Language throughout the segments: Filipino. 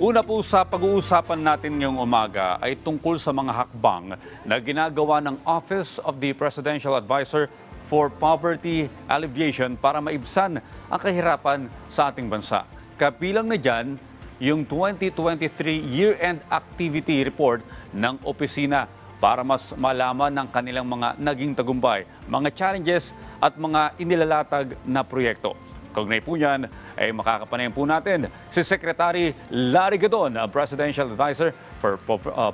Una po sa pag-uusapan natin ngayong umaga ay tungkol sa mga hakbang na ginagawa ng Office of the Presidential Advisor for Poverty Alleviation para maibsan ang kahirapan sa ating bansa. Kabilang na dyan yung 2023 Year-End Activity Report ng opisina para mas malaman ng kanilang mga naging tagumpay, mga challenges at mga inilalatag na proyekto. Kaugnay po niyan ay makakapanayan po natin si Secretary Larry Gadon, Presidential Advisor for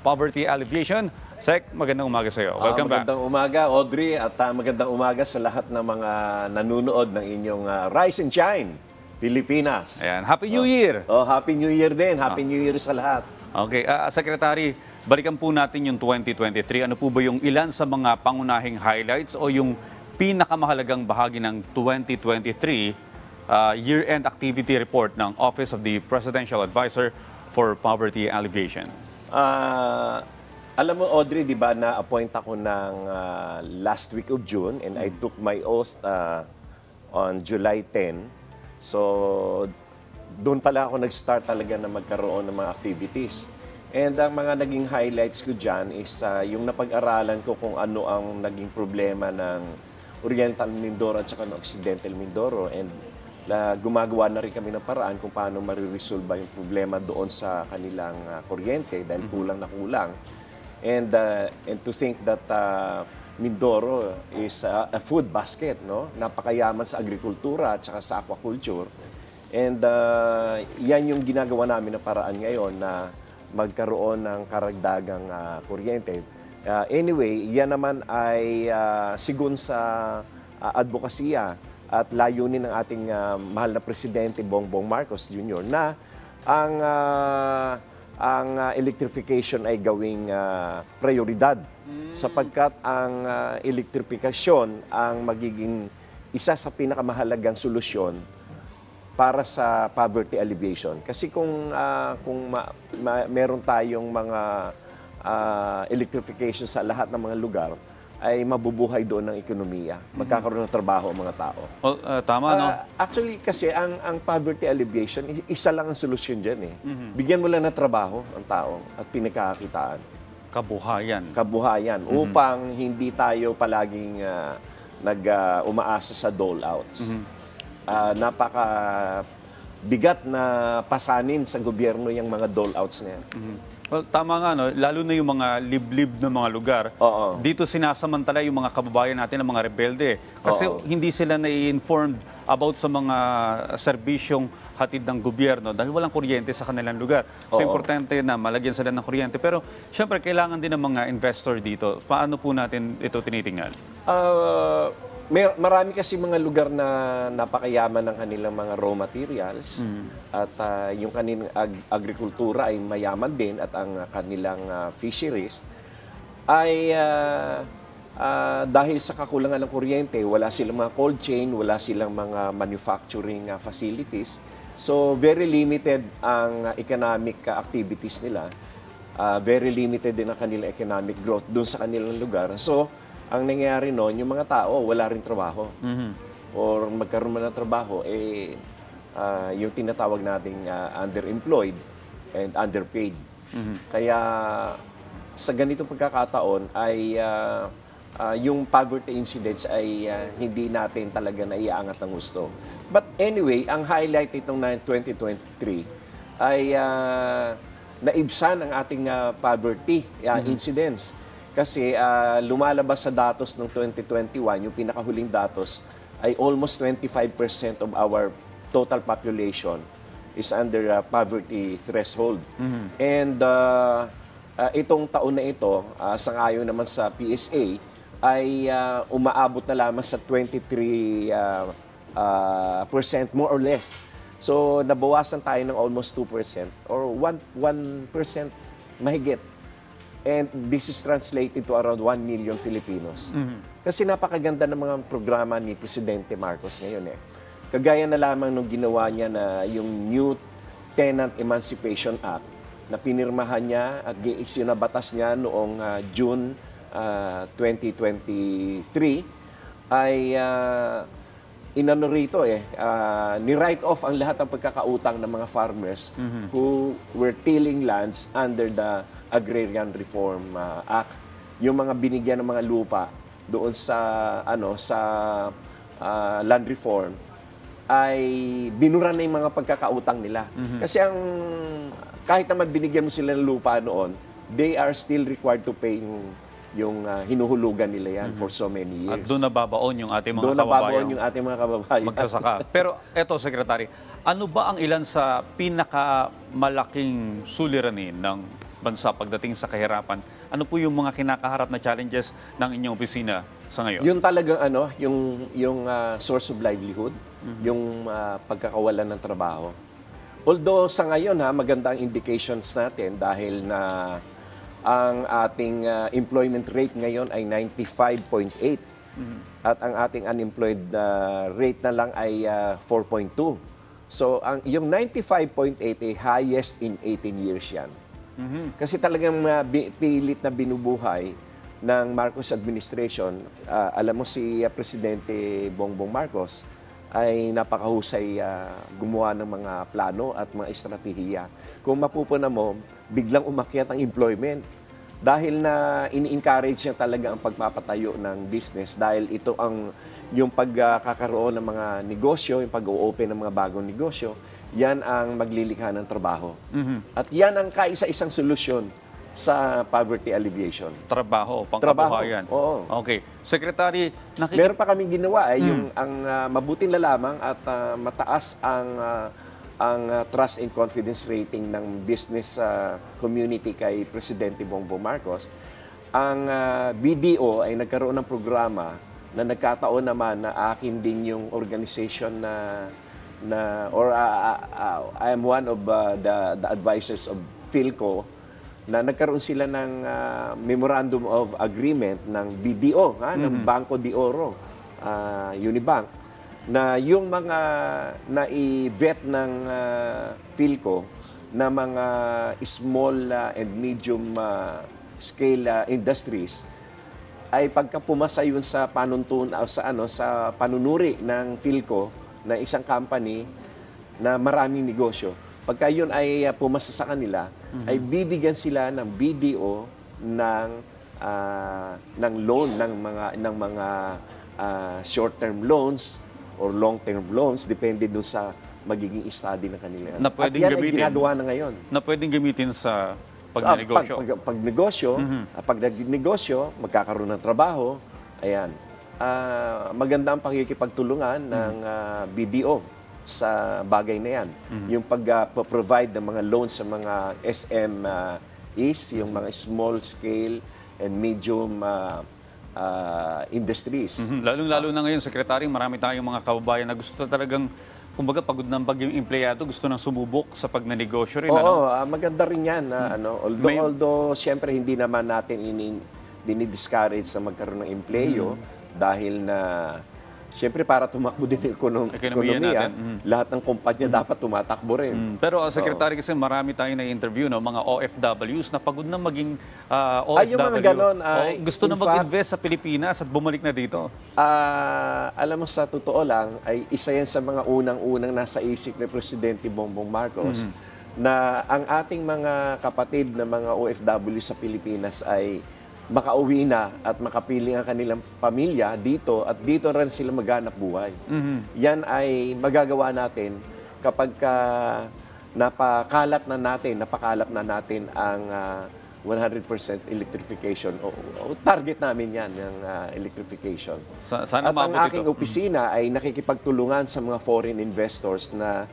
Poverty Alleviation. Sec, magandang umaga sa iyo. Welcome back. Magandang umaga, Audrey, at magandang umaga sa lahat ng mga nanunood ng inyong Rise and Shine, Pilipinas. Ayan. Happy New Year! Happy New Year din. Happy New Year sa lahat. Okay, Secretary, balikan po natin yung 2023. Ano po ba yung ilan sa mga pangunahing highlights o yung pinakamahalagang bahagi ng 2023 Year-End Activity Report ng Office of the Presidential Advisor for Poverty Alleviation? Alam mo, Audrey, di ba, na-appoint ako ng last week of June and I took my oath on July 10. So, doon pala ako nag-start talaga na magkaroon ng mga activities. And ang mga naging highlights ko dyan is yung napag-aralan ko kung ano ang naging problema ng Oriental Mindoro at saka ng Occidental Mindoro. And gumagawa na rin kami ng paraan kung paano mariresolve yung problema doon sa kanilang kuryente dahil kulang na kulang. And to think that Mindoro is a food basket, no? Napakayaman sa agrikultura at saka sa aquaculture. And yan yung ginagawa namin na paraan ngayon na magkaroon ng karagdagang kuryente. Anyway, yan naman ay sigun sa advokasya at layunin ng ating mahal na Presidente Bongbong Marcos Jr. na ang electrification ay gawing prioridad sapagkat ang elektrifikasyon ang magiging isa sa pinakamahalagang solusyon para sa poverty alleviation. Kasi kung meron tayong mga electrification sa lahat ng mga lugar, ay mabubuhay doon ng ekonomiya. Magkakaroon ng trabaho ang mga tao. Tama, no? Actually, kasi ang poverty alleviation, isa lang ang solusyon dyan eh. Bigyan mo lang ng trabaho ang tao at pinagkakakitaan. Kabuhayan. Kabuhayan. Upang hindi tayo palaging umaasa sa dole-outs. Napaka bigat na pasanin sa gobyerno yung mga dole-outs na yan. Well, tama nga, no? Lalo na yung mga liblib na mga lugar. Oo. Dito sinasamantala yung mga kababayan natin ng mga rebelde. Kasi hindi sila na-informed about sa mga serbisyong hatid ng gobyerno dahil walang kuryente sa kanilang lugar. So, importante na malagyan sila ng kuryente. Pero, syempre, kailangan din ng mga investor dito. Paano po natin ito tinitingnan? Marami kasi mga lugar na napakayaman ng kanilang mga raw materials at yung kanilang agrikultura ay mayaman din at ang kanilang fisheries ay dahil sa kakulangan ng kuryente, wala silang mga cold chain, wala silang mga manufacturing facilities. So very limited ang economic activities nila. Very limited din ang kanilang economic growth doon sa kanilang lugar. So ang nangyayari noon, yung mga tao, wala rin trabaho. Or magkaroon man ng trabaho, yung tinatawag nating underemployed and underpaid. Kaya sa ganitong pagkakataon ay yung poverty incidents ay hindi natin talaga naiaangat ng gusto. But anyway, ang highlight itong 2023 ay naibsan ang ating poverty incidents. Kasi lumalabas sa datos ng 2021, yung pinakahuling datos, ay almost 25% of our total population is under poverty threshold. And itong taon na ito, sangayon naman sa PSA, ay umaabot na lamang sa 23% more or less. So nabawasan tayo ng almost 2% or 1% mahigit. And this is translated to around 1 million Filipinos. Kasi napakaganda ng mga programa ni Presidente Marcos ngayon eh. Kagaya na lamang nung ginawa niya na yung New Tenant Emancipation Act na pinirmahan niya at gi-issue na batas niya noong June 2023 ay inano rito ni-write off ang lahat ng pagkakautang ng mga farmers who were tilling lands under the Agrarian Reform Act. Yung mga binigyan ng mga lupa doon sa land reform ay binura na yung mga pagkakautang nila. Kasi kahit naman binigyan mo sila ng lupa noon, they are still required to pay yung hinuhulugan nila yan for so many years. At doon nababaon yung ating mga Doon nababaon yung ating mga kababayan. magsasaka. Pero eto, Secretary, ano ba ang ilan sa pinakamalaking suliranin ng bansa pagdating sa kahirapan? Ano po yung mga kinakaharap na challenges ng inyong opisina sa ngayon? Yung talagang yung source of livelihood, yung pagkakawalan ng trabaho. Although sa ngayon maganda ang indications natin dahil na ang ating employment rate ngayon ay 95.8 at ang ating unemployed rate na lang ay 4.2. So yung 95.8 ay highest in 18 years yan. Kasi talagang pilit na binubuhay ng Marcos administration. Alam mo si Presidente Bongbong Marcos ay napakahusay gumawa ng mga plano at mga estratehiya. Kung mapupuna mo, biglang umakyat ang employment dahil na ini-encourage niya talaga ang pagpapatayo ng business dahil ito yung pagkakaroon ng mga negosyo, yung pag-o-open ng mga bagong negosyo, yan ang maglilikha ng trabaho. At yan ang kaisa-isang solusyon sa poverty alleviation. Trabaho, pangkabuhayan. Oo. Okay. Secretary, Meron pa kaming ginawa yung mabuting lalamang at mataas ang trust and confidence rating ng business community kay Presidente Bongbong Marcos. Ang BDO ay nagkaroon ng programa na nagkataon naman na akin din yung organization I am one of the advisors of Philco na nagkaroon sila ng Memorandum of Agreement ng BDO, ng Banco de Oro, Unibank, na yung mga na-vet ng Philco na mga small and medium scale industries ay pagka pumasa yun sa sa panunuri ng Philco na isang company na maraming negosyo. Pagka yun ay pumasa sa kanila, ay bibigyan sila ng BDO ng loan ng mga short-term loans or long-term loans, depende dun sa magiging study ng kanila. Na pwedeng at yan gamitin. ay ginagawa na ngayon. na pwedeng gamitin sa pagnegosyo. Pag nagnegosyo, magkakaroon ng trabaho, ayan. Maganda ang pakikipagtulungan ng BDO sa bagay na yan. Yung pag-provide ng mga loans sa mga SMEs, yung mga small scale and medium industries. Lalong-lalo na ngayon, Secretary, marami tayong mga kababayan na gusto talagang, kumbaga, pagod ng yung empleyado, gusto nang sumubok sa pagnenegosyo rin. Oo, maganda rin yan. Although, siyempre, hindi naman natin dinidiscourage sa magkaroon ng empleyo dahil na, siyempre, para tumakbo din ang ekonomiya, lahat ng kumpanya dapat tumatakbo rin. Pero, Secretary, kasi marami tayong na-interview, mga OFWs na pagod na maging OFW. Yung mga ganon. Gusto na mag-invest sa Pilipinas at bumalik na dito. Alam mo, sa totoo lang, ay isa yan sa mga unang-unang nasa isip ni Presidente Bongbong Marcos na ang ating mga kapatid na mga OFW sa Pilipinas ay makauwi na at makapiling ang kanilang pamilya dito at dito rin sila maghanap buhay. Yan ay magagawa natin kapag napakalap na natin ang 100% electrification o target namin yan, ng electrification. Sana at ang maabot aking ito. opisina ay nakikipagtulungan sa mga foreign investors na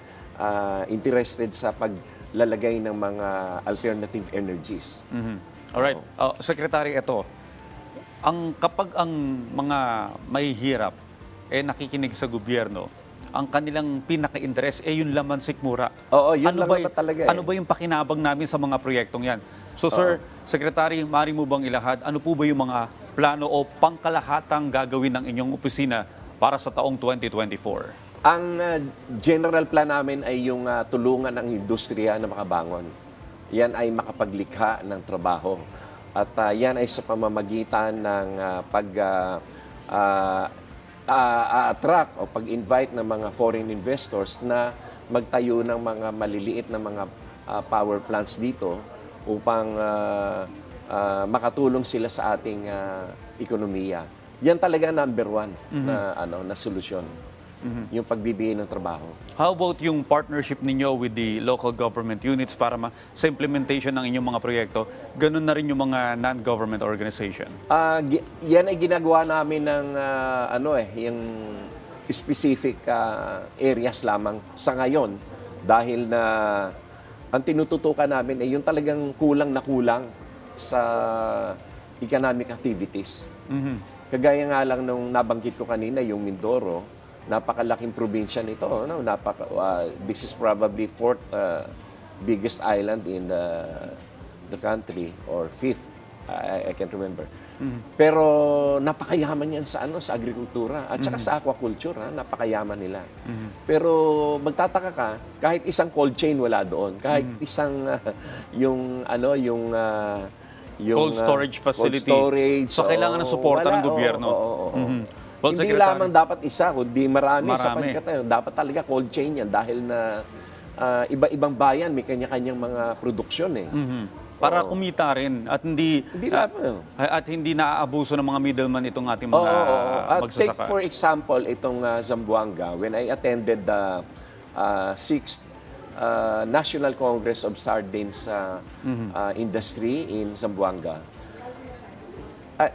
interested sa paglalagay ng mga alternative energies. Alright. Secretary, ito. Kapag ang mga mahihirap nakikinig sa gobyerno, ang kanilang pinaka-interest yung laman sikmura. Oo, yun lang talaga. Ano ba yung pakinabang namin sa mga proyektong yan? So, Sir, Secretary, maaari mo bang ilahad, ano po ba yung mga plano o pangkalahatang gagawin ng inyong opisina para sa taong 2024? Ang general plan namin ay yung tulungan ng industriya na makabangon. Yan ay makapaglikha ng trabaho. At yan ay sa pamamagitan ng attract o pag-invite ng mga foreign investors na magtayo ng mga maliliit na mga power plants dito upang makatulong sila sa ating ekonomiya. Yan talaga number one na solusyon. Yung pagbibigay ng trabaho. How about yung partnership ninyo with the local government units para sa implementation ng inyong mga proyekto, ganun na rin yung mga non-government organization? Yan ay ginagawa namin ng yung specific areas lamang sa ngayon dahil na ang tinututukan namin ay yung talagang kulang na kulang sa economic activities. Kagaya nga lang nung nabanggit ko kanina, yung Mindoro, napakalaking probinsya nito. No? This is probably fourth biggest island in the country, or fifth, I can't remember. Pero napakayaman yan sa agrikultura at saka sa aquaculture, napakayaman nila. Pero magtataka ka, kahit isang cold chain wala doon, kahit isang Cold storage facility. Cold storage. So, kailangan ng suporta ng gobyerno. Well, hindi Secretary, lamang dapat isa, kundi marami. Marami. Dapat talaga cold chain yan dahil na iba-ibang bayan may kanya-kanyang mga produksyon eh. para kumita rin at hindi naaabuso ng mga middleman itong ating mga magsasaka. Take for example itong Zamboanga. When I attended the 6th National Congress of Sardines Industry in Zamboanga.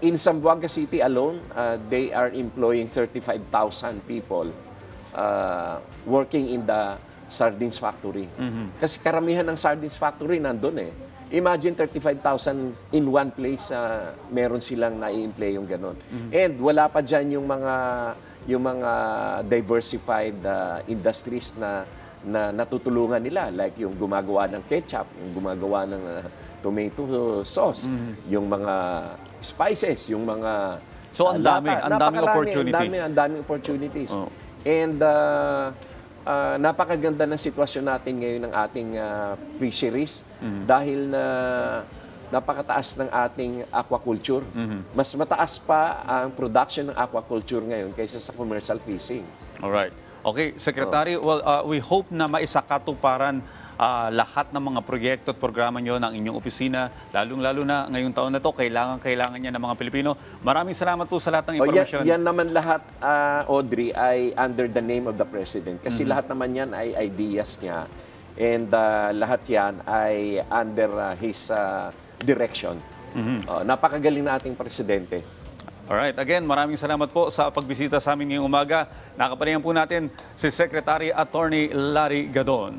In Zamboanga City alone, they are employing 35,000 people working in the sardines factory. Kasi karamihan ng sardines factory nandun eh. Imagine 35,000 in one place, meron silang nai-employ yung ganun. And wala pa dyan yung mga diversified industries na natutulungan nila, like yung gumagawa ng ketchup, yung gumagawa ng tomato sauce, yung mga spices, yung mga So ang daming opportunity. Ang daming opportunities. And napakaganda ng sitwasyon natin ngayon ng ating fisheries dahil na napakataas ng ating aquaculture. Mas mataas pa ang production ng aquaculture ngayon kaysa sa commercial fishing. Alright. Okay, Secretary, well, we hope na maisakatuparan lahat ng mga proyekto at programa nyo ng inyong opisina, lalong-lalo na ngayong taon na to, kailangan niya ng mga Pilipino. Maraming salamat po sa lahat ng impormasyon. Yan naman lahat, Audrey, ay under the name of the President. Kasi lahat naman yan ay ideas niya. And lahat yan ay under his direction. Napakagaling na ating Presidente. Alright, again, maraming salamat po sa pagbisita sa amin ngayong umaga. Nakapanayan po natin si Secretary Attorney Larry Gadon.